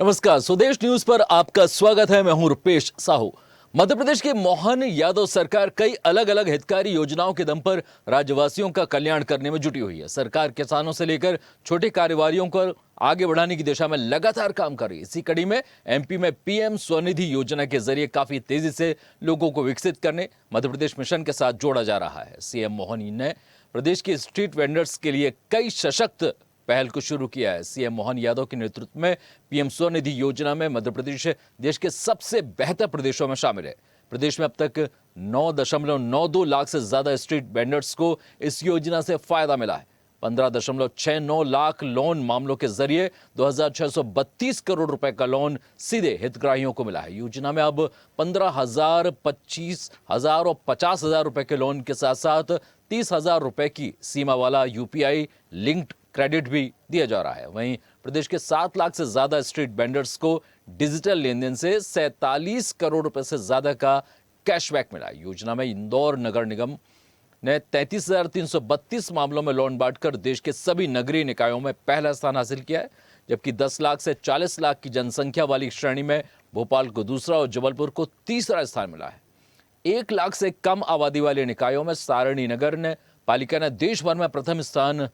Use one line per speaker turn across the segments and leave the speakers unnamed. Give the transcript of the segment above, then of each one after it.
नमस्कार, स्वदेश न्यूज पर आपका स्वागत है। मैं हूं रुपेश साहू। मध्य प्रदेश की मोहन यादव सरकार कई अलग अलग हितकारी योजनाओं के दम पर राज्यवासियों का कल्याण करने में जुटी हुई है। सरकार किसानों से लेकर छोटे कारोबारियों को आगे बढ़ाने की दिशा में लगातार काम कर रही है। इसी कड़ी में एमपी में पीएम स्वनिधि योजना के जरिए काफी तेजी से लोगों को विकसित करने मध्य प्रदेश मिशन के साथ जोड़ा जा रहा है। सीएम मोहन ने प्रदेश के स्ट्रीट वेंडर्स के लिए कई सशक्त पहल को शुरू किया है। सीएम मोहन यादव के नेतृत्व में पीएम स्वनिधि योजना में मध्य प्रदेश देश के सबसे बेहतर प्रदेशों में शामिल है। प्रदेश में अब तक 9.92 लाख से ज्यादा स्ट्रीट वेंडर्स को इस योजना से फायदा मिला है। 15.69 लाख लोन मामलों के जरिए 2,632 करोड़ रुपए का लोन सीधे हितग्राहियों को मिला है। योजना में अब 15,000, 25,000 और 50,000 रुपए के लोन के साथ साथ 30,000 रुपए की सीमा वाला यूपीआई लिंक्ड क्रेडिट भी दिया जा रहा है। वहीं प्रदेश के 7 लाख से ज्यादा स्ट्रीट वेंडर्स को डिजिटल लेन देन से 47 करोड़ रुपए से ज्यादा का कैशबैक मिला। योजना में इंदौर नगर निगम ने 33,332 मामलों में लोन बांटकर देश के सभी नगरीय निकायों में पहला स्थान हासिल किया है, जबकि 10 लाख से 40 लाख की जनसंख्या वाली श्रेणी में भोपाल को दूसरा और जबलपुर को तीसरा स्थान मिला है। 1 लाख से कम आबादी वाले निकायों में सारणी नगर ने पालिका ने देश भर में प्रथम स्थान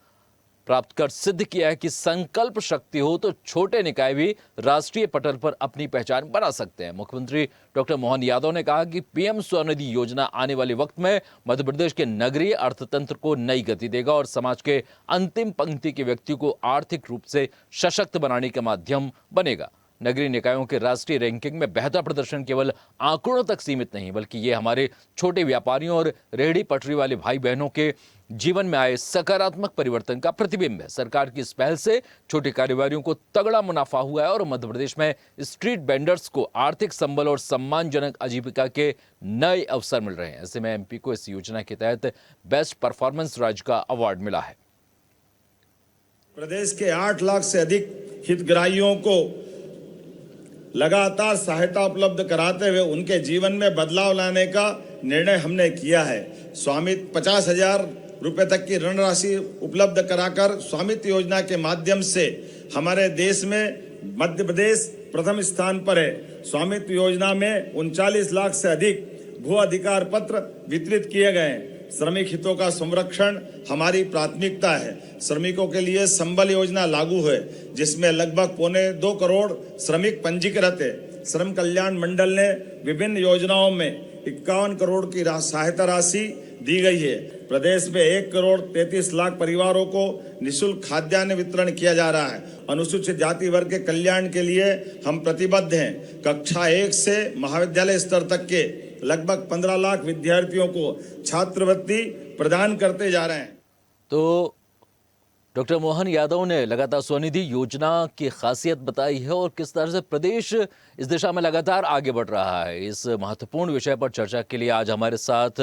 प्राप्त कर सिद्ध किया है कि संकल्प शक्ति हो तो छोटे निकाय भी राष्ट्रीय पटल पर अपनी पहचान बना सकते हैं। मुख्यमंत्री डॉक्टर मोहन यादव ने कहा कि पीएम स्वनिधि योजना आने वाले वक्त में मध्य प्रदेश के नगरीय अर्थतंत्र को नई गति देगा और समाज के अंतिम पंक्ति के व्यक्ति को आर्थिक रूप से सशक्त बनाने का माध्यम बनेगा। नगरीय निकायों के राष्ट्रीय रैंकिंग में बेहतर प्रदर्शन केवल आंकड़ों तक सीमित नहीं, बल्कि ये हमारे छोटे व्यापारियों और रेहड़ी पटरी वाले भाई बहनों के जीवन में आए सकारात्मक परिवर्तन का प्रतिबिंब है। सरकार की इस पहल से छोटे कारोबारियों को तगड़ा मुनाफा हुआ है और मध्य प्रदेश में स्ट्रीट वेंडर्स को आर्थिक संबल और सम्मानजनक आजीविका के नए अवसर मिल रहे हैं। ऐसे में एमपी को इस योजना के तहत बेस्ट परफॉर्मेंस राज्य का अवार्ड मिला है।
प्रदेश के 8 लाख से अधिक हितग्राहियों को लगातार सहायता उपलब्ध कराते हुए उनके जीवन में बदलाव लाने का निर्णय हमने किया है। स्वामित्व 50,000 रुपए तक की ऋण राशि उपलब्ध कराकर स्वामित्व योजना के माध्यम से हमारे देश में मध्य प्रदेश प्रथम स्थान पर है। स्वामित्व योजना में 39 लाख से अधिक भू अधिकार पत्र वितरित किए गए। श्रमिक हितों का संरक्षण हमारी प्राथमिकता है। श्रमिकों के लिए संबल योजना लागू है, जिसमें लगभग 1.25 करोड़ श्रमिक पंजीकृत है। श्रम कल्याण मंडल ने विभिन्न योजनाओं में 51 करोड़ की सहायता राशि दी गई है। प्रदेश में 1 करोड़ 33 लाख परिवारों को निःशुल्क खाद्यान्न वितरण किया जा रहा है। अनुसूचित जाति वर्ग के कल्याण के लिए हम प्रतिबद्ध हैं। कक्षा 1 से महाविद्यालय स्तर तक के लगभग 15 लाख विद्यार्थियों को छात्रवृत्ति प्रदान करते जा रहे हैं।
तो डॉक्टर मोहन यादव ने लगातार स्वनिधि योजना की खासियत बताई है और किस तरह से प्रदेश इस दिशा में लगातार आगे बढ़ रहा है। इस महत्वपूर्ण विषय पर चर्चा के लिए आज हमारे साथ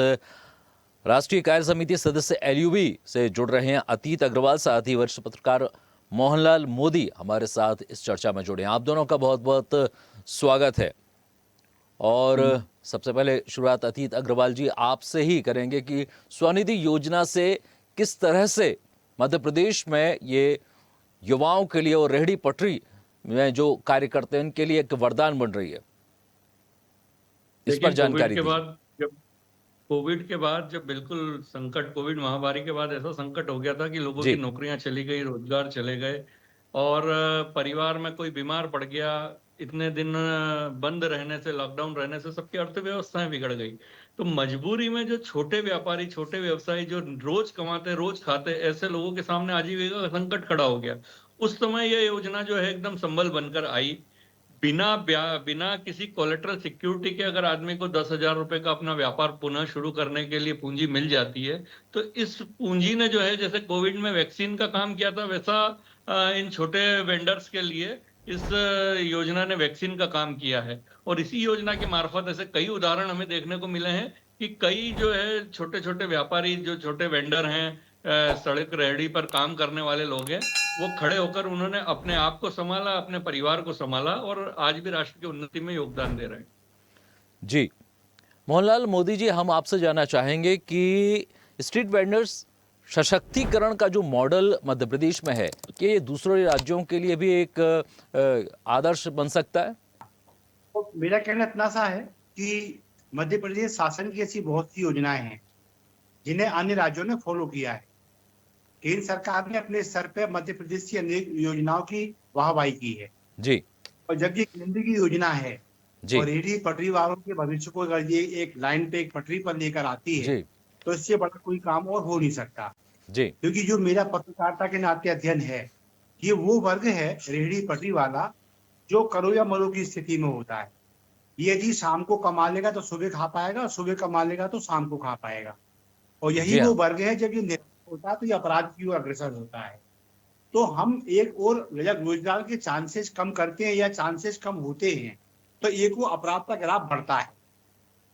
राष्ट्रीय कार्य समिति सदस्य एलयूबी से जुड़ रहे हैं अतीत अग्रवाल, साथ ही वरिष्ठ पत्रकार मोहनलाल मोदी हमारे साथ इस चर्चा में जुड़े हैं। आप दोनों का बहुत बहुत स्वागत है। और सबसे पहले शुरुआत अतीत अग्रवाल जी आपसे ही करेंगे कि स्वनिधि योजना से किस तरह से मध्य प्रदेश में ये युवाओं के लिए और रेहड़ी पटरी में जो कार्य करते हैं उनके लिए एक वरदान बन रही है, इस पर जानकारी दीजिए।
कोविड के बाद जब बिल्कुल संकट, कोविड महामारी के बाद ऐसा संकट हो गया था कि लोगों की नौकरियां चली गई, रोजगार चले गए और परिवार में कोई बीमार पड़ गया। इतने दिन बंद रहने से, लॉकडाउन रहने से सबकी अर्थव्यवस्थाएं बिगड़ गई। तो मजबूरी में जो छोटे व्यापारी, छोटे व्यवसायी जो रोज कमाते, रोज खाते, ऐसे लोगों के सामने आजीविका का संकट खड़ा हो गया। उस समय यह योजना जो है एकदम संबल बनकर आई। बिना किसी कोलेटरल सिक्योरिटी के अगर आदमी को 10,000 रुपए का अपना व्यापार पुनः शुरू करने के लिए पूंजी मिल जाती है, तो इस पूंजी ने जो है, जैसे कोविड में वैक्सीन का काम किया था, वैसा इन छोटे वेंडर्स के लिए इस योजना ने वैक्सीन का काम किया है। और इसी योजना के मार्फत ऐसे कई उदाहरण हमें देखने को मिले हैं कि कई जो है छोटे छोटे व्यापारी, जो छोटे वेंडर हैं, सड़क रेहड़ी पर काम करने वाले लोग हैं, वो खड़े होकर उन्होंने अपने आप को संभाला, अपने परिवार को संभाला और आज भी राष्ट्र की उन्नति में योगदान दे रहे हैं।
जी मोहनलाल मोदी जी, हम आपसे जानना चाहेंगे कि स्ट्रीट वेंडर्स सशक्तिकरण का जो मॉडल मध्य प्रदेश में है, कि ये दूसरे राज्यों के लिए भी एक आदर्श बन सकता है?
तो मेरा कहना इतना सा है कि मध्य प्रदेश शासन की ऐसी बहुत सी योजनाएं हैं जिन्हें अन्य राज्यों ने फॉलो किया है। केंद्र सरकार ने अपने स्तर पे मध्य प्रदेश की अनेक योजनाओं की वाहवाही की है।
जी
और जब ये केंद्र की योजना है
जी
और रेहड़ी पटरी वालों के भविष्य को अगर ये एक लाइन पे एक पटरी पर लेकर आती है
जी
तो इससे बड़ा कोई काम और हो नहीं सकता।
जी
क्योंकि जो मेरा पत्रकारिता के नाते अध्ययन है, ये वो वर्ग है रेहड़ी पटरी वाला जो करो या मरो की स्थिति में होता है। ये यदि शाम को कमा लेगा तो सुबह खा पाएगा और सुबह कमा लेगा तो शाम को खा पाएगा। और
जी
यही
हाँ।
वो वर्ग है जब ये निरक्षर होता है तो ये अपराध की ओर अग्रसर होता है। तो हम एक और जब रोजगार के चांसेस कम करते हैं या चांसेस कम होते हैं तो एक वो अपराध का ग्राफ बढ़ता है।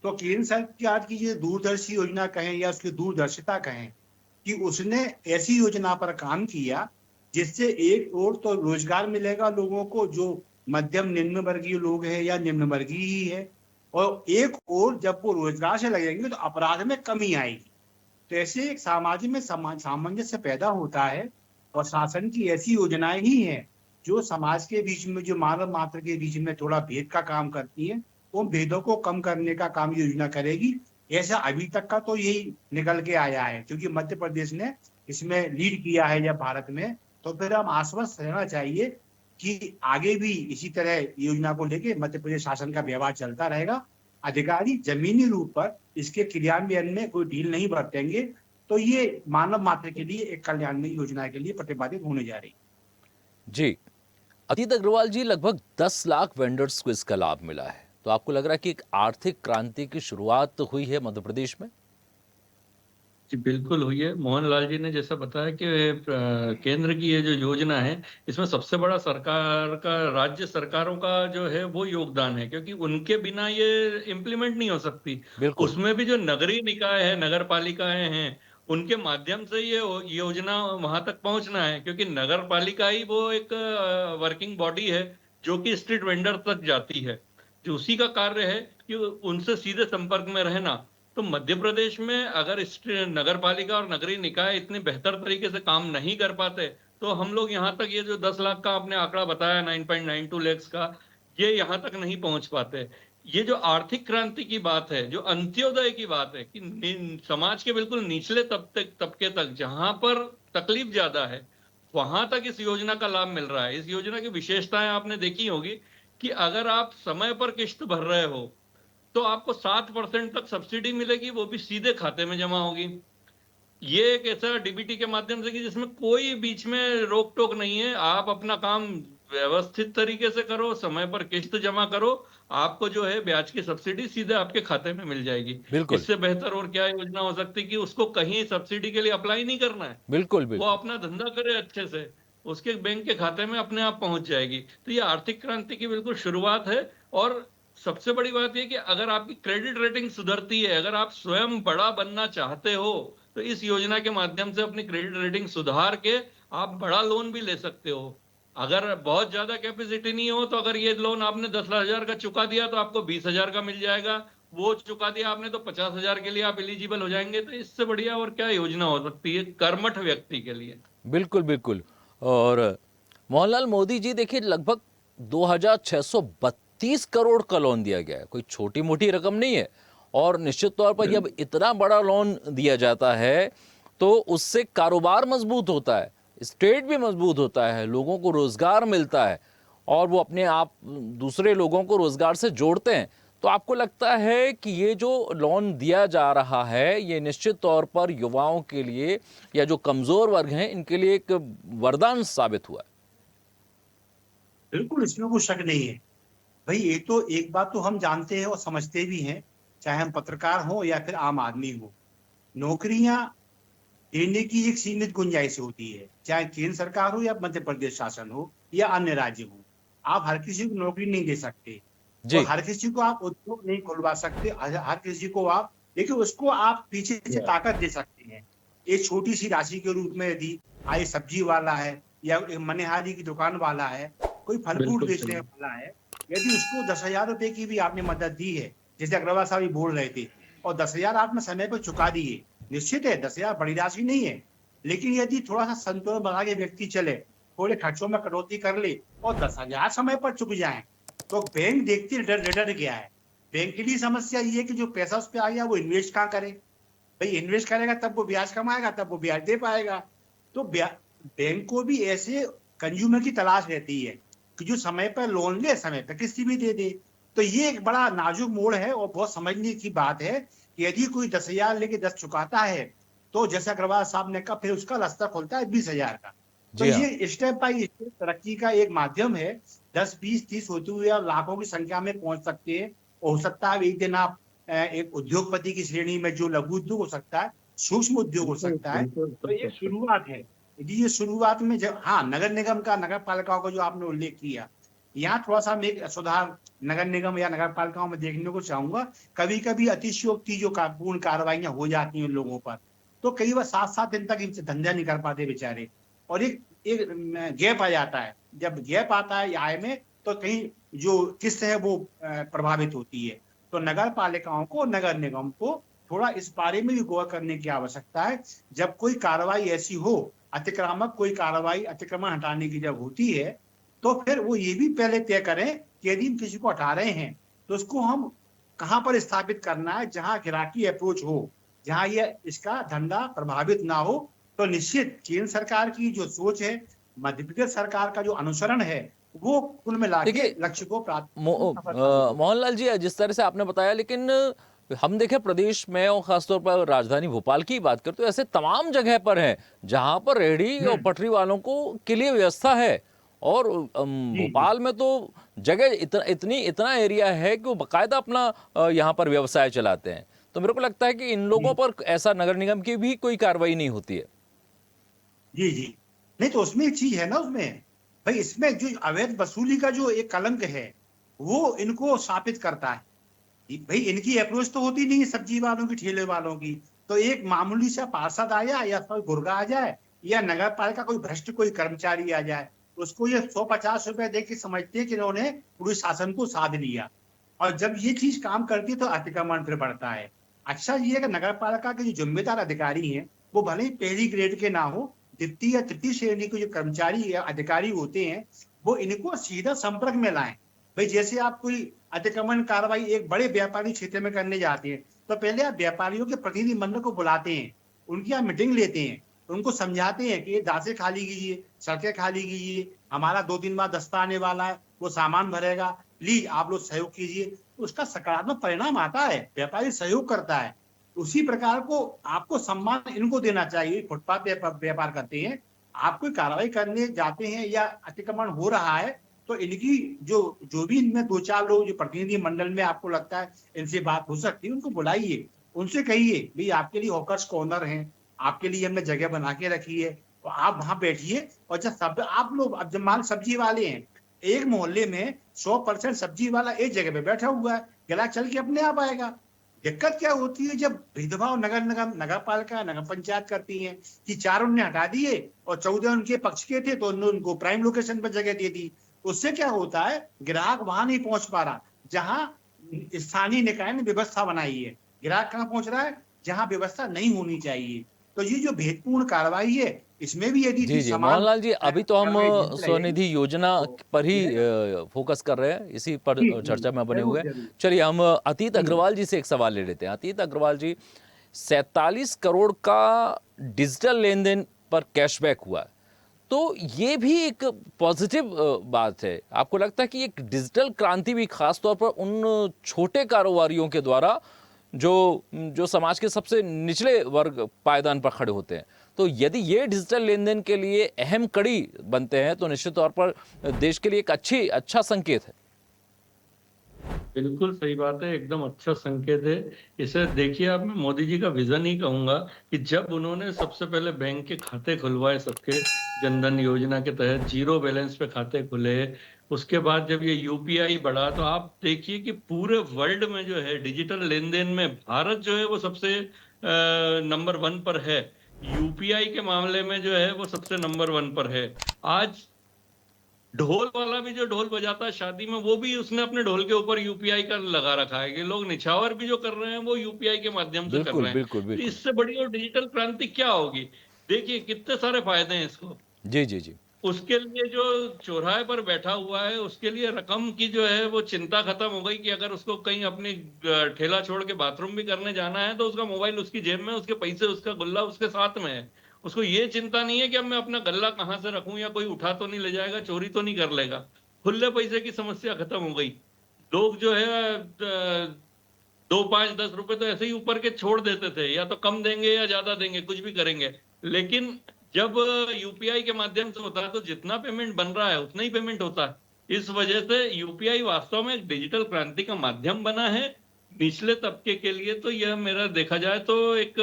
तो केंद्र सरकार की ये दूरदर्शी योजना कहें या उसकी दूरदर्शिता कहें कि उसने ऐसी योजना पर काम किया जिससे एक और तो रोजगार मिलेगा लोगों को जो मध्यम निम्न वर्गीय लोग हैं या निम्न वर्गीय ही है, और एक और जब वो रोजगार से लगेंगे तो अपराध में कमी आएगी। तो ऐसे एक समाज में सामंजस्य पैदा होता है और शासन की ऐसी योजनाएं ही हैं जो समाज के बीच में, जो मानव मात्र के बीच में थोड़ा भेद का काम करती हैं, उन भेदों को कम करने का काम योजना करेगी। ऐसा अभी तक का तो यही निकल के आया है क्योंकि मध्य प्रदेश ने इसमें लीड किया है जब भारत में, तो फिर हम आश्वस्त रहना चाहिए कि आगे भी इसी तरह योजना को लेके मध्य प्रदेश शासन का व्यवहार चलता रहेगा। अधिकारी जमीनी रूप पर इसके क्रियान्वयन में कोई ढील नहीं बरतेंगे तो ये मानव मात्र के लिए एक कल्याणमयी योजना के लिए प्रतिपादित होने जा रही।
जी अतीत अग्रवाल जी, लगभग 10 लाख वेंडर्स को इसका लाभ मिला है, तो आपको लग रहा है कि एक आर्थिक क्रांति की शुरुआत हुई है मध्य प्रदेश में?
जी बिल्कुल हुई है। मोहन लाल जी ने जैसा बताया कि केंद्र की ये जो योजना है, इसमें सबसे बड़ा सरकार का, राज्य सरकारों का जो है वो योगदान है, क्योंकि उनके बिना ये इम्प्लीमेंट नहीं हो सकती।
बिल्कुल।
उसमें भी जो नगरीय निकाय है, नगर पालिकाएं हैं, उनके माध्यम से ये योजना वहां तक पहुंचना है, क्योंकि नगर पालिका ही वो एक वर्किंग बॉडी है जो कि स्ट्रीट वेंडर तक जाती है, जो उसी का कार्य है कि उनसे सीधे संपर्क में रहना। तो मध्य प्रदेश में अगर नगर पालिका और नगरीय निकाय इतने बेहतर तरीके से काम नहीं कर पाते तो हम लोग यहाँ तक, ये जो 10 लाख का आपने आंकड़ा बताया 9.92 लाख का, ये यहाँ तक नहीं पहुंच पाते। ये जो आर्थिक क्रांति की बात है, जो अंत्योदय की बात है कि समाज के बिल्कुल निचले तबके तक जहां पर तकलीफ ज्यादा है वहां तक इस योजना का लाभ मिल रहा है। इस योजना की विशेषताएं आपने देखी होगी कि अगर आप समय पर किस्त भर रहे हो तो आपको 7% तक सब्सिडी मिलेगी, वो भी सीधे खाते में जमा होगी। ये एक ऐसा डीबीटी के माध्यम से कि जिसमें कोई बीच में रोक टोक नहीं है। आप अपना काम व्यवस्थित तरीके से करो, समय पर किस्त जमा करो, आपको जो है ब्याज की सब्सिडी सीधे आपके खाते में मिल जाएगी।
बिल्कुल।
इससे बेहतर और क्या योजना हो सकती कि उसको कहीं सब्सिडी के लिए अप्लाई नहीं करना है,
बिल्कुल
वो
बिल्कुल।
अपना धंधा करे अच्छे से, उसके बैंक के खाते में अपने आप पहुंच जाएगी। तो ये आर्थिक क्रांति की बिल्कुल शुरुआत है। और सबसे बड़ी बात यह कि अगर आपकी क्रेडिट रेटिंग सुधरती है, अगर आप स्वयं बड़ा बनना चाहते हो तो इस योजना के माध्यम से अपनी क्रेडिट रेटिंग सुधार के आप बड़ा लोन भी ले सकते हो। अगर बहुत ज्यादा कैपेसिटी नहीं हो तो अगर ये लोन आपने 10,000 का चुका दिया तो आपको 20,000 का मिल जाएगा, वो चुका दिया आपने तो 50,000 के लिए आप एलिजिबल हो जाएंगे। तो इससे बढ़िया और क्या योजना हो सकती है कर्मठ व्यक्ति के लिए।
बिल्कुल बिल्कुल। और मोहनलाल मोदी जी, देखिए लगभग 2,632 करोड़ का लोन दिया गया है, कोई छोटी मोटी रकम नहीं है। और निश्चित तौर पर जब इतना बड़ा लोन दिया जाता है तो उससे कारोबार मजबूत होता है, स्टेट भी मजबूत होता है, लोगों को रोजगार मिलता है और वो अपने आप दूसरे लोगों को रोजगार से जोड़ते हैं। तो आपको लगता है कि ये जो लोन दिया जा रहा है ये निश्चित तौर पर युवाओं के लिए या जो कमजोर वर्ग हैं इनके लिए एक वरदान साबित हुआ है?
बिल्कुल, इसमें कोई शक नहीं है। भाई ये तो एक बात तो हम जानते हैं और समझते भी हैं, चाहे हम पत्रकार हो या फिर आम आदमी हो, नौकरियां देने की एक सीमित गुंजाइश होती है, चाहे केंद्र सरकार हो या मध्य प्रदेश शासन हो या अन्य राज्य हो। आप हर किसी को नौकरी नहीं दे सकते और हर किसी को आप उद्योग नहीं खुलवा सकते, हर किसी को आप, देखिए उसको आप पीछे से ताकत दे सकते हैं एक छोटी सी राशि के रूप में। यदि आई सब्जी वाला है या मनिहारी की दुकान वाला है, कोई फल फ्रूट बेचने वाला है, यदि उसको 10,000 रुपए की भी आपने मदद दी है, जैसे अग्रवाल साहब बोल रहे थे, और 10,000 आपने समय पर चुका दिए, निश्चित है 10,000 बड़ी राशि नहीं है, लेकिन यदि थोड़ा सा संतुलन बना के व्यक्ति चले, थोड़े खर्चों में कटौती कर ले और 10,000 समय पर चुक जाए, तो बैंक देखती डर गया है। बैंक के लिए समस्या ये है कि जो पैसा उस पर आ गया वो इन्वेस्ट कहाँ करे। भाई इन्वेस्ट करेगा तब वो ब्याज कमाएगा, तब वो ब्याज दे पाएगा। तो बैंक को भी ऐसे कंज्यूमर की तलाश रहती है कि जो समय पर लोन ले, समय पर किस्ती भी दे दे। तो ये एक बड़ा नाजुक मोड़ है और बहुत समझने की बात है कि यदि कोई 10,000 लेके 10 चुकाता है, तो जैसे अग्रवाल साहब ने कहा, फिर उसका रास्ता खुलता है 20,000 का। तो
जी हाँ।
ये स्टेप बाय स्टेप तरक्की का एक माध्यम है। 10, 20, 30 होते हुए आप लाखों की संख्या में पहुंच सकते हैं। हो सकता है एक दिन आप एक उद्योगपति की श्रेणी में, जो लघु उद्योग हो सकता है, सूक्ष्म उद्योग हो सकता है। तो ये शुरुआत है। यदि ये शुरुआत में जब, हाँ, नगर निगम का, नगर पालिकाओं का जो आपने उल्लेख किया, यहाँ थोड़ा सा मैं एक सुधार नगर निगम या नगर पालिकाओं में देखने को चाहूंगा। कभी कभी अतिशयोक्ति जो पूर्ण कार्रवाइयां हो जाती हैं लोगों पर, तो कई बार 7-7 दिन तक इनसे धंधा नहीं कर पाते बेचारे, और एक गैप आ जाता है। जब गैप आता है आय में, तो कहीं जो किस्त है वो प्रभावित होती है। तो नगर पालिकाओं को, नगर निगम को थोड़ा इस बारे में भी गौर करने की आवश्यकता है। जब कोई कार्रवाई ऐसी हो, अतिक्रामक कोई कार्रवाई, अतिक्रमण हटाने की जब होती है, तो फिर वो ये भी पहले तय करें कि यदि हम किसी को हटा रहे हैं तो उसको हम कहाँ पर स्थापित करना है, जहां गिराकी अप्रोच हो, जहां ये इसका धंधा प्रभावित ना हो। तो निश्चित केंद्र सरकार की जो सोच है, मध्य प्रदेश सरकार का जो अनुसरण है, वो कुल मिला के
देखिए,
लक्ष्य को प्राप्त
मोहनलाल जी, जिस तरह से आपने बताया, लेकिन हम देखें प्रदेश में और खासतौर पर राजधानी भोपाल की बात करें तो ऐसे तमाम जगह पर हैं जहां पर रेहड़ी और पटरी वालों को के लिए व्यवस्था है। और भोपाल में तो जगह इतना एरिया है कि वो बाकायदा अपना यहाँ पर व्यवसाय चलाते हैं। तो मेरे को लगता है कि इन लोगों पर ऐसा नगर निगम की भी कोई कार्रवाई नहीं होती है।
जी जी, नहीं तो उसमें एक चीज है ना, उसमें भाई इसमें जो अवैध वसूली का जो एक कलंक है, वो इनको स्थापित करता है। भाई इनकी अप्रोच तो होती नहीं है सब्जी वालों की, ठेले वालों की। तो एक मामूली सा पार्षद आया या कोई गुर्गा आ जाए या नगर पालिका कोई भ्रष्ट कोई कर्मचारी आ जाए, उसको ये 150 रुपए दे के समझते हैं कि इन्होंने पूरे शासन को साध लिया। और जब ये चीज काम करती है तो अतिक्रमण फिर बढ़ता है। अच्छा ये है कि नगर पालिका के जो जिम्मेदार अधिकारी हैं, वो भले ही पहली ग्रेड के ना हो, द्वितीय या तृतीय श्रेणी के जो कर्मचारी या अधिकारी होते हैं, वो इनको सीधा संपर्क में लाएं। भाई जैसे आप कोई अतिक्रमण कार्रवाई एक बड़े व्यापारी क्षेत्र में करने जाते हैं, तो पहले आप व्यापारियों के प्रतिनिधि मंडल को बुलाते हैं, उनकी आप मीटिंग लेते हैं, उनको समझाते हैं कि ये दासे खाली कीजिए, सड़कें खाली कीजिए, हमारा 2 दिन बाद दस्ता आने वाला है, वो सामान भरेगा, प्लीज आप लोग सहयोग कीजिए। उसका सकारात्मक परिणाम आता है, व्यापारी सहयोग करता है। उसी प्रकार को आपको सम्मान इनको देना चाहिए। फुटपाथ व्यापार करते हैं, आप कोई कार्रवाई करने जाते हैं या अतिक्रमण हो रहा है, तो इनकी जो भी इनमें 2-4 लोग जो प्रतिनिधि मंडल में आपको लगता है इनसे बात हो सकती है, उनको बुलाइए, उनसे कहिए भाई आपके लिए हॉकर्स कॉर्नर है, आपके लिए हमने जगह बना के रखी है, तो आप वहां बैठिए। और जब सब आप लोग, अब जब मान सब्जी वाले हैं, एक मोहल्ले में 100% सब्जी वाला एक जगह पे बैठा हुआ है, ग्राहक चल के अपने आप आएगा। दिक्कत क्या होती है जब भेदभाव नगर निगम, नगर पालिका, नगर पंचायत करती है कि 4 उन्होंने हटा दिए और 14 उनके पक्ष के थे, तो उनको प्राइम लोकेशन पर जगह दे दी। उससे क्या होता है, ग्राहक वहां नहीं पहुंच पा रहा जहां स्थानीय निकाय ने व्यवस्था बनाई है। ग्राहक कहां पहुंच रहा है, जहां व्यवस्था नहीं होनी चाहिए। तो ये जो भेदपूर्ण कार्रवाई है, इसमें भी यदि
जी जी, मोहनलाल जी, अभी तो हम स्वनिधि योजना पर ही फोकस कर रहे हैं, इसी पर चर्चा में बने हुए हैं। चलिए हम अतीत अग्रवाल जी से एक सवाल ले लेते हैं। अतीत अग्रवाल जी, 47 करोड़ का डिजिटल लेन देन पर कैशबैक हुआ, तो ये भी एक पॉजिटिव बात है। आपको लगता है कि एक डिजिटल क्रांति भी खास तौर पर उन छोटे कारोबारियों के द्वारा जो समाज के सबसे निचले वर्ग पायदान पर खड़े होते हैं, तो यदि ये डिजिटल लेन देन के लिए अहम कड़ी बनते हैं तो निश्चित तौर पर देश के लिए एक अच्छा संकेत है।
बिल्कुल सही बात है, एकदम अच्छा संकेत है। इसे देखिए आप, मैं मोदी जी का विजन ही कहूंगा कि जब उन्होंने सबसे पहले बैंक के खाते खुलवाए सबके, जनधन योजना के तहत जीरो बैलेंस पे खाते खुले, उसके बाद जब ये यूपीआई बढ़ा, तो आप देखिए कि पूरे वर्ल्ड में जो है डिजिटल लेन देन में भारत जो है वो सबसे नंबर 1 पर है। यूपीआई के मामले में जो है वो सबसे नंबर 1 पर है। आज ढोल वाला भी जो ढोल बजाता है शादी में, वो भी उसने अपने ढोल के ऊपर यूपीआई का लगा रखा है कि लोग निछावर भी जो कर रहे हैं वो यूपीआई के माध्यम से कर रहे हैं।
बिल्कुल
तो इससे बड़ी और डिजिटल क्रांति क्या होगी। देखिए कितने सारे फायदे हैं इसको।
जी जी जी।
उसके लिए जो चौराहे पर बैठा हुआ है उसके लिए रकम की जो है वो चिंता खत्म हो गई कि अगर उसको कहीं अपनी ठेला छोड़ के बाथरूम भी करने जाना है तो उसका मोबाइल उसकी जेब में, उसके पैसे, उसका गुल्ला उसके साथ में है। उसको ये चिंता नहीं है कि अब मैं अपना गल्ला कहाँ से रखूं या कोई उठा तो नहीं ले जाएगा, चोरी तो नहीं कर लेगा। खुले पैसे की समस्या खत्म हो गई। लोग जो है 2, 5, 10 रुपए तो ऐसे ही ऊपर के छोड़ देते थे, या तो कम देंगे या ज्यादा देंगे, कुछ भी करेंगे। लेकिन जब यूपीआई के माध्यम से होता है तो जितना पेमेंट बन रहा है उतना ही पेमेंट होता है। इस वजह से यूपीआई वास्तव में एक डिजिटल क्रांति का माध्यम बना है निचले तबके के लिए। तो यह मेरा देखा जाए तो एक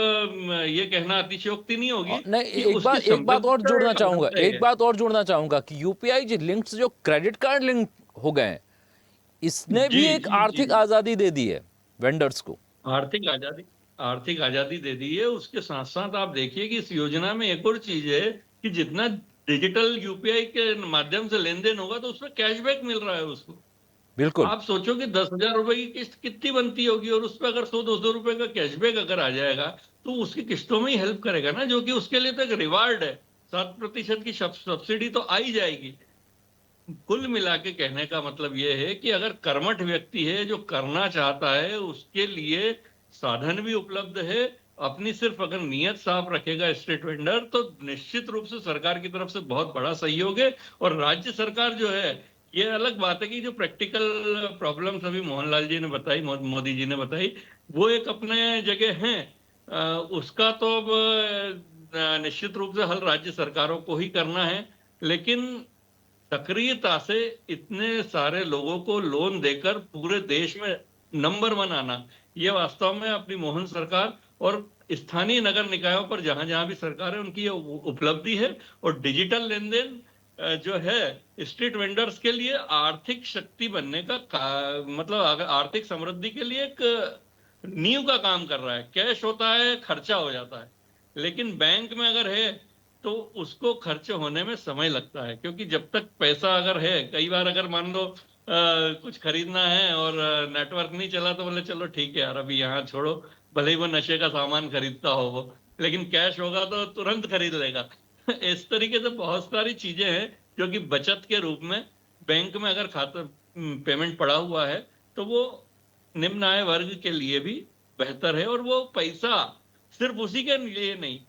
ये कहना अतिशयोक्ति नहीं होगी
नहीं,
कि
एक
उसकी
बात और
समृद्धि
जोड़ना
का
चाहूंगा,
साधन है
एक
ये।
बात और जोड़ना चाहूंगा कि यूपीआई जो लिंक्स, जो क्रेडिट कार्ड लिंक हो गए हैं, इसने
जी
भी एक
जी जी
आर्थिक आजादी दे दी है वेंडर्स को।
आर्थिक आजादी, आर्थिक आजादी दे दी है। उसके साथ साथ आप देखिए कि इस योजना में एक और चीज है कि जितना डिजिटल यूपीआई के माध्यम से लेन देन होगा तो उसमें कैशबैक मिल रहा है उसको।
बिल्कुल
आप सोचो कि 10,000 रुपए की किस्त कितनी बनती होगी, और उस पर अगर 100, 200 रुपए का कैशबैक अगर आ जाएगा तो उसकी किस्तों में ही हेल्प करेगा ना, जो कि उसके लिए तो एक रिवार्ड है। 7% की सब्सिडी तो आ ही जाएगी। कुल मिला के कहने का मतलब यह है कि अगर कर्मठ व्यक्ति है जो करना चाहता है उसके लिए साधन भी उपलब्ध है। अपनी सिर्फ अगर नियत साफ रखेगा स्ट्रीट वेंडर तो निश्चित रूप से सरकार की तरफ से बहुत बड़ा सहयोग है। और राज्य सरकार जो है, ये अलग बात है कि जो प्रैक्टिकल प्रॉब्लम्स अभी मोहनलाल जी ने बताई, मोदी जी ने बताई, वो एक अपने जगह हैं। उसका तो अब निश्चित रूप से हल राज्य सरकारों को ही करना है। लेकिन सक्रियता से इतने सारे लोगों को लोन देकर पूरे देश में नंबर 1 आना, ये वास्तव में अपनी मोहन सरकार और स्थानीय नगर निकायों पर जहां जहां भी सरकार है उनकी ये उपलब्धि है। और डिजिटल लेन देन जो है स्ट्रीट वेंडर्स के लिए आर्थिक शक्ति बनने मतलब आर्थिक समृद्धि के लिए एक नींव का काम कर रहा है। कैश होता है, खर्चा हो जाता है, लेकिन बैंक में अगर है तो उसको खर्च होने में समय लगता है। क्योंकि जब तक पैसा अगर है, कई बार अगर मान लो कुछ खरीदना है और नेटवर्क नहीं चला तो बोले चलो ठीक है यार अभी यहाँ छोड़ो, भले ही वो नशे का सामान खरीदता हो वो, लेकिन कैश होगा तो तुरंत खरीद लेगा। इस तरीके से बहुत सारी चीजें हैं जो कि बचत के रूप में बैंक में अगर खाता पेमेंट पड़ा हुआ है तो वो निम्न आय वर्ग के लिए भी बेहतर है। और वो पैसा सिर्फ उसी के लिए नहीं,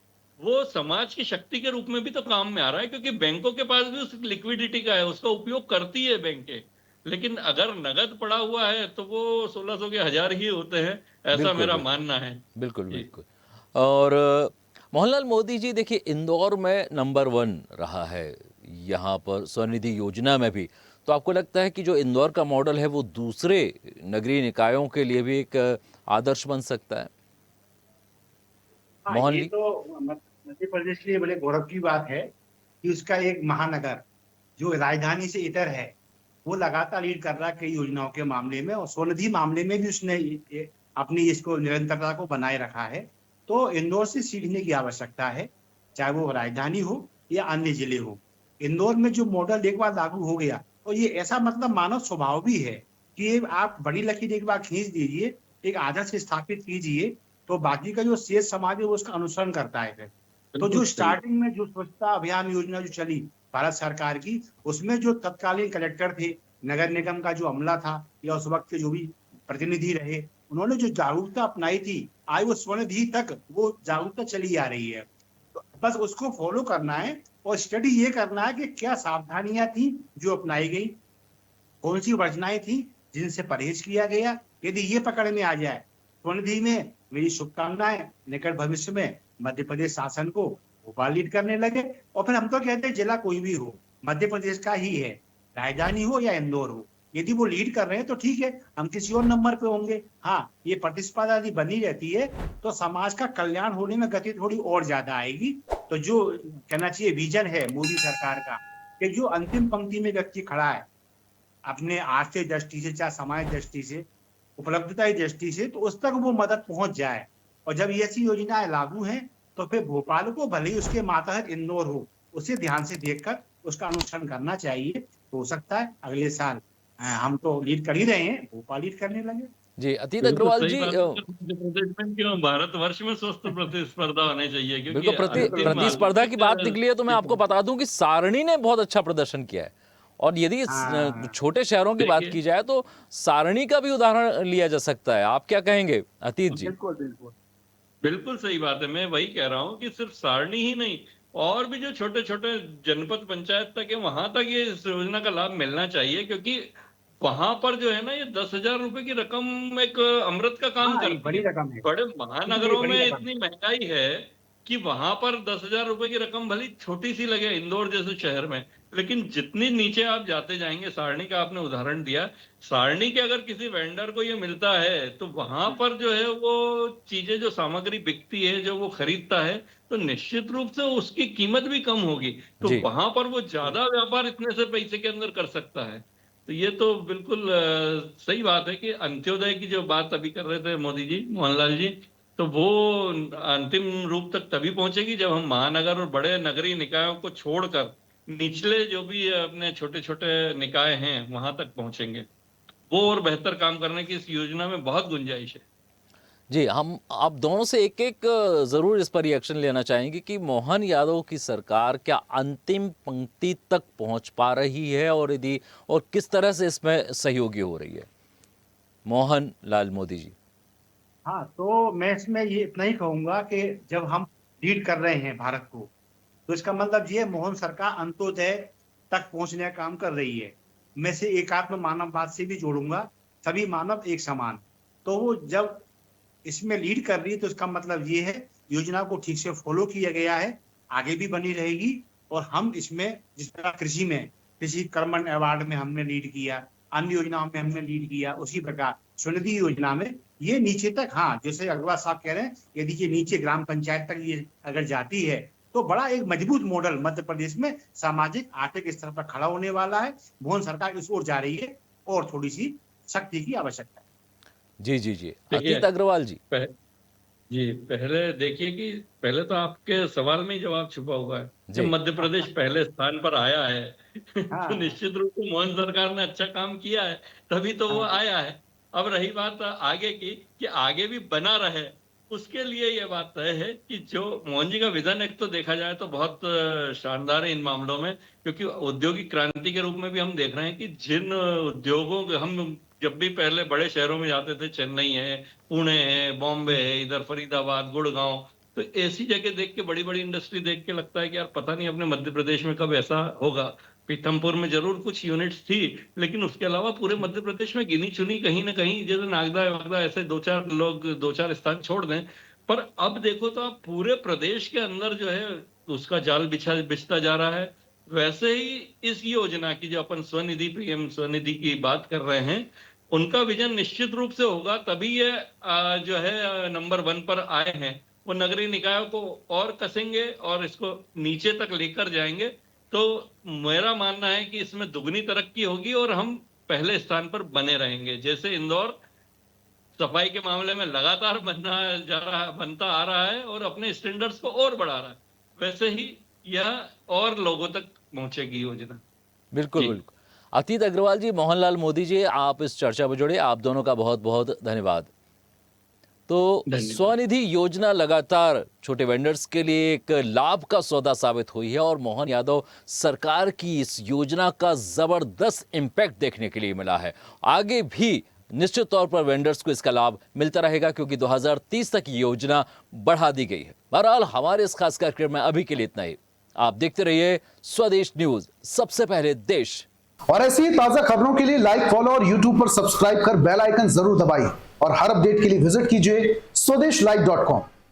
वो समाज की शक्ति के रूप में भी तो काम में आ रहा है। क्योंकि बैंकों के पास भी उस लिक्विडिटी का है, उसका उपयोग करती है बैंकें। लेकिन अगर नगद पड़ा हुआ है तो वो 1,600 के 1,000 ही होते हैं, ऐसा
बिल्कुल
मेरा
बिल्कुल
मानना है।
बिल्कुल
जी।
बिल्कुल। और मोहनलाल मोदी जी देखिए इंदौर में नंबर 1 रहा है, यहाँ पर स्वनिधि योजना में भी। तो आपको लगता है कि जो इंदौर का मॉडल है वो दूसरे नगरीय निकायों के लिए भी एक आदर्श बन सकता है?
हाँ,
मोहन
ये
जी।
तो मध्य प्रदेश के लिए बड़े गौरव की बात है कि उसका एक महानगर जो राजधानी से इतर है, वो लगातार लीड कर रहा है कई योजनाओं के मामले में, और स्वनिधि मामले में भी उसने अपनी इसको निरंतरता को बनाए रखा है। तो इंदौर से सीखने की आवश्यकता है, चाहे वो राजधानी हो या अन्य जिले हो। इंदौर में जो मॉडल एक बार लागू हो गया, तो ये ऐसा मतलब मानव स्वभाव भी है कि आप बड़ी लकीर एक बार खींच दीजिए, एक आदर्श स्थापित कीजिए, तो बाकी का जो शेष समाज है वो उसका अनुसरण करता है फिर। तो जो
बिल्कुल सही।
स्टार्टिंग में जो स्वच्छता अभियान योजना जो चली भारत सरकार की, उसमें जो तत्कालीन कलेक्टर थे, नगर निगम का जो अमला था या उस वक्त के जो भी प्रतिनिधि रहे, उन्होंने जो जागरूकता अपनाई थी, आज वो स्वर्णिधि तक वो जागरूकता चली आ रही है। तो बस उसको फॉलो करना है और स्टडी ये करना है कि क्या सावधानियां थी जो अपनाई गई, कौन सी वर्जनाएं थी जिनसे परहेज किया गया। यदि ये पकड़ में आ जाए, स्वनिधि में मेरी शुभकामनाएं निकट भविष्य में मध्य प्रदेश शासन को भोपाल लीड करने लगे। और फिर हम तो कहते हैं जिला कोई भी हो, मध्य प्रदेश का ही है, राजधानी हो या इंदौर हो, यदि वो लीड कर रहे हैं तो ठीक है, हम किसी और नंबर पे होंगे। हाँ, ये प्रतिस्पर्धा यदि बनी रहती है तो समाज का कल्याण होने में गति थोड़ी और ज्यादा आएगी। तो जो कहना चाहिए विजन है मोदी सरकार का, कि जो अंतिम पंक्ति में व्यक्ति खड़ा है अपने आर्थिक दृष्टि से, चाहे समाज दृष्टि से, उपलब्धता की दृष्टि से, तो उस तक वो मदद पहुंच जाए। और जब ये ऐसी योजनाएं लागू हैं तो फिर भोपाल को, भले ही उसके मातहत इंदौर हो, उसे ध्यान से देखकर उसका अनुसरण करना चाहिए। तो हो सकता है अगले साल हम तो लीड कर ही रहे हैं, भोपाल लीड करने लगे।
जी, अतीत
बिल्कुल
अग्रवाल
सही
जी
बात है। मध्य प्रदेश में क्यों, भारतवर्ष में स्वस्थ प्रतिस्पर्धा होनी चाहिए, क्योंकि
बिल्कुल
अंतिम
प्रतिस्पर्धा की बात निकली है तो मैं आपको
देखिए
बता दूं कि सारणी ने बहुत अच्छा प्रदर्शन किया है। और यदि
हाँ
छोटे शहरों की बात की जाए तो सारणी का भी उदाहरण लिया जा सकता है। आप क्या कहेंगे अतीत जी?
बिल्कुल बिल्कुल।
बिल्कुल सही बात है। मैं वही कह रहा हूँ कि सिर्फ सारणी ही नहीं, और भी जो छोटे छोटे जनपद पंचायत तक है, वहां तक ये इस योजना का लाभ मिलना चाहिए, क्योंकि वहां पर जो है ना, ये 10,000 रुपए की रकम एक अमृत का काम
हाँ, ये
करती
बड़ी
है।
रकम है,
बड़े
उनके लिए
महानगरों
बड़ी
में
रकम
इतनी
है।
महंगाई है कि वहां पर 10,000 रुपए की रकम भली छोटी सी लगे इंदौर जैसे शहर में, लेकिन जितनी नीचे आप जाते जाएंगे, सारणी का आपने उदाहरण दिया, सारणी के अगर किसी वेंडर को ये मिलता है तो वहां पर जो है वो चीजें, जो सामग्री बिकती है, जो वो खरीदता है, तो निश्चित रूप से उसकी कीमत भी कम होगी, तो
जी
वहां पर वो ज्यादा व्यापार इतने से पैसे के अंदर कर सकता है। तो ये तो बिल्कुल सही बात है कि अंत्योदय की जो बात अभी कर रहे थे मोदी जी, मोहनलाल जी, तो वो अंतिम रूप तक तभी पहुंचेगी जब हम महानगर और बड़े नगरीय निकायों को छोड़कर निचले जो भी अपने छोटे छोटे निकाय हैं वहां तक पहुंचेंगे। वो और बेहतर काम करने की इस योजना में बहुत गुंजाइश है।
जी, हम आप दोनों से एक-एक ज़रूर इस पर रिएक्शन लेना चाहेंगे कि मोहन यादव की सरकार क्या अंतिम पंक्ति तक पहुंच पा रही है, और यदि और किस तरह से इसमें सहयोगी हो रही है? मोहन लाल मोदी जी।
हाँ, तो मैं इसमें ये इतना ही कहूंगा कि जब हम लीड कर रहे हैं भारत को, तो इसका मतलब ये मोहन सरकार अंत्योदय तक पहुंचने का काम कर रही है। मैं से एकात्म मानववाद से भी जोड़ूंगा, सभी मानव एक समान। तो वो जब इसमें लीड कर रही है तो इसका मतलब ये है योजना को ठीक से फॉलो किया गया है, आगे भी बनी रहेगी। और हम इसमें जिस तरह कृषि में, कृषि कर्मण अवार्ड में हमने लीड किया, अन्य योजनाओं में हमने लीड किया, उसी प्रकार स्वनिधि योजना में ये नीचे तक, हाँ जैसे अग्रवाल साहब कह रहे हैं, यदि ये नीचे ग्राम पंचायत तक ये अगर जाती है तो बड़ा एक मजबूत मॉडल मध्य प्रदेश में सामाजिक आर्थिक स्तर पर खड़ा होने वाला है। मोहन सरकार इस ओर जा रही है और थोड़ी सी शक्ति की आवश्यकता है।
जी, जी, जी।
देखिए
अतीत अग्रवाल जी।
पह, जी, पहले देखिए कि पहले तो आपके सवाल में ही जवाब छुपा हुआ है। जब
जी,
मध्य प्रदेश पहले स्थान पर आया है तो
हाँ
निश्चित रूप से मोहन सरकार ने अच्छा काम किया है, तभी तो वो
हाँ
आया है। अब रही बात आगे की, कि आगे भी बना रहे, उसके लिए ये बात तय है कि जो मोहन जी का विजन, एक तो देखा जाए तो बहुत शानदार है इन मामलों में, क्योंकि औद्योगिक क्रांति के रूप में भी हम देख रहे हैं कि जिन उद्योगों के हम जब भी पहले बड़े शहरों में जाते थे, चेन्नई है, पुणे है, बॉम्बे है, इधर फरीदाबाद, गुड़गांव, तो ऐसी जगह देख के, बड़ी बड़ी इंडस्ट्री देख के लगता है कि यार पता नहीं अपने मध्य प्रदेश में कब ऐसा होगा। पीथमपुर में जरूर कुछ यूनिट्स थी, लेकिन उसके अलावा पूरे मध्य प्रदेश में गिनी चुनी कहीं ना कहीं, जैसे नागदा वागदा, ऐसे दो चार लोग, दो चार स्थान छोड़ दें। पर अब देखो तो आप पूरे प्रदेश के अंदर जो है उसका जाल बिछता जा रहा है। वैसे ही इस योजना की, जो अपन स्वनिधि, पीएम स्वनिधि की बात कर रहे हैं, उनका विजन निश्चित रूप से होगा, तभी ये जो है नंबर 1 पर आए हैं। वो नगरीय निकायों को और कसेंगे और इसको नीचे तक लेकर जाएंगे। तो मेरा मानना है कि इसमें दुगनी तरक्की होगी और हम पहले स्थान पर बने रहेंगे। जैसे इंदौर सफाई के मामले में लगातार बनता आ रहा है और अपने स्टैंडर्ड्स को और बढ़ा रहा है, वैसे ही यह और लोगों तक पहुंचेगी योजना।
बिल्कुल,
जी,
बिल्कुल। अतीत अग्रवाल जी, मोहनलाल मोदी जी, आप इस चर्चा में जुड़े, आप दोनों का बहुत-बहुत धन्यवाद। तो
धन्यवाद।
स्वनिधि योजना लगातार छोटे वेंडर्स के लिए एक लाभ का सौदा साबित हुई है, और मोहन यादव सरकार की इस योजना का जबरदस्त इम्पैक्ट देखने के लिए मिला है। आगे भी निश्चित तौर पर वेंडर्स को इसका लाभ मिलता रहेगा, क्योंकि 2030 तक ये योजना बढ़ा दी गई है। बहरहाल हमारे इस खास कार्यक्रम में अभी के लिए इतना ही। आप देखते रहिए स्वदेश न्यूज, सबसे पहले देश।
और ऐसी ही ताजा खबरों के लिए लाइक, फॉलो और यूट्यूब पर सब्सक्राइब कर बेल आइकन जरूर दबाइए। और हर अपडेट के लिए विजिट कीजिए swadesh live.com।